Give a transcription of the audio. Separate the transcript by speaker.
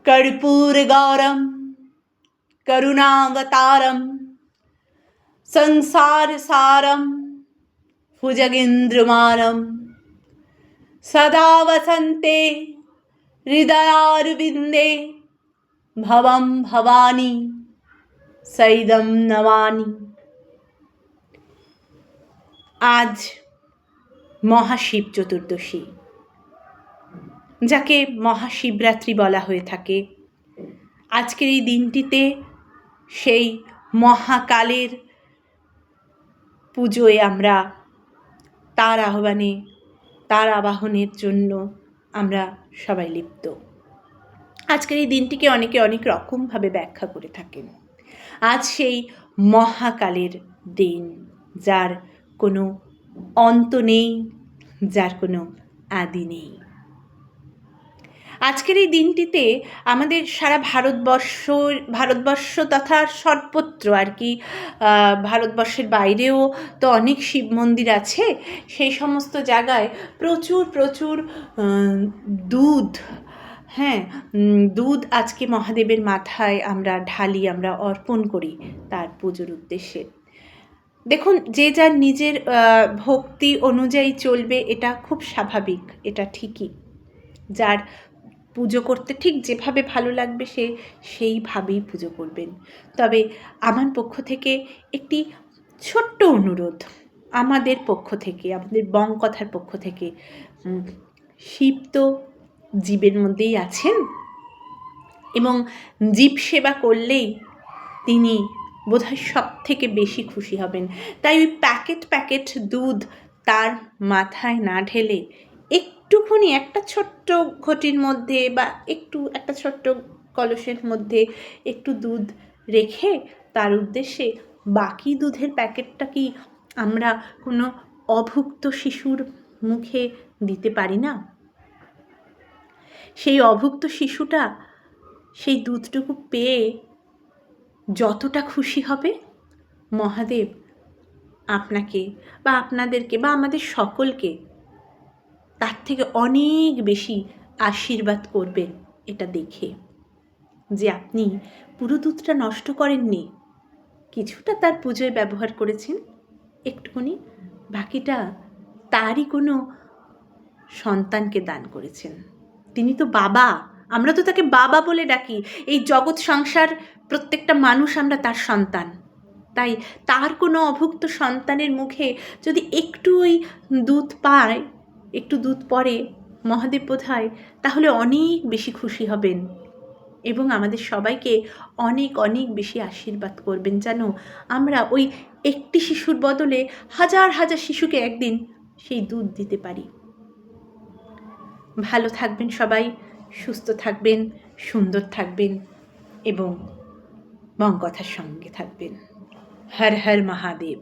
Speaker 1: कर्पूरगौरं करुणावतारं संसारसारं भुजगेन्द्रमानं सदा वसन्ते हृदयारविन्दे भवं भवानी सैदं नमानि। आज মহাশিব চতুর্দশী, যাকে মহাশিবরাত্রি বলা হয়ে থাকে। আজকের এই দিনটিতে সেই মহাকালের পুজোয় আমরা তার আবাহনের জন্য আমরা সবাই লিপ্ত। আজকের এই দিনটিকে অনেকে অনেক রকমভাবে ব্যাখ্যা করে থাকেন। আজ সেই মহাকালের দিন, যার কোনো অন্ত নেই, যার কোনো আদি নেই। আজকের এই দিনটিতে আমাদের সারা ভারতবর্ষ তথা সর্বত্র আর কি, ভারতবর্ষের বাইরেও তো অনেক শিব মন্দির আছে। সেই সমস্ত জায়গায় প্রচুর দুধ, দুধ আজকে মহাদেবের মাথায় আমরা ঢালি, আমরা অর্পণ করি তার পুজোর উদ্দেশ্যে। দেখুন, যে যার নিজের ভক্তি অনুযায়ী চলবে, এটা খুব স্বাভাবিক, এটা ঠিকই। যার পুজো করতে ঠিক যেভাবে ভালো লাগবে সে সেইভাবেই পুজো করবেন। তবে আমার পক্ষ থেকে একটি ছোট্ট অনুরোধ, আমাদের পক্ষ থেকে, আমাদের বংকথার পক্ষ থেকে, শিব তো জীবের মধ্যেই আছেন এবং জীব সেবা করলেই তিনি বোধহয় সব থেকে বেশি খুশি হবেন। তাই ওই প্যাকেট দুধ তার মাথায় না ঢেলে একটুখানি একটা ছোট্ট ঘটির মধ্যে বা একটা ছোট্ট কলসের মধ্যে একটু দুধ রেখে তার উদ্দেশ্যে বাকি দুধের প্যাকেটটা কি আমরা কোনো অভুক্ত শিশুর মুখে দিতে পারি না? সেই অভুক্ত শিশুটা সেই দুধটুকু পেয়ে যতটা খুশি হবে, মহাদেব আপনাকে বা আপনাদেরকে বা আমাদের সকলকে তার থেকে অনেক বেশি আশীর্বাদ করবেন। এটা দেখে যে আপনি পুরো দুধটা নষ্ট করেননি, কিছুটা তার পুজোয় ব্যবহার করেছেন, একটুখানি বাকিটা তারই কোনো সন্তানকে দান করেছেন। তিনি তো বাবা, আমরা তো তাকে বাবা বলে ডাকি। এই জগৎ সংসার প্রত্যেকটা মানুষ আমরা তার সন্তান। তাই তার কোনো অভুক্ত সন্তানের মুখে যদি একটু ওই দুধ পায়, একটু দুধ পড়ে, মহাদেব বোধহয় তাহলে অনেক বেশি খুশি হবেন এবং আমাদের সবাইকে অনেক বেশি আশীর্বাদ করবেন, যেন আমরা ওই একটি শিশুর বদলে হাজার শিশুকে একদিন সেই দুধ দিতে পারি। ভালো থাকবেন সবাই, সুস্থ থাকবেন, সুন্দর থাকবেন এবং বংকথার সঙ্গে থাকবেন। হর হর মহাদেব।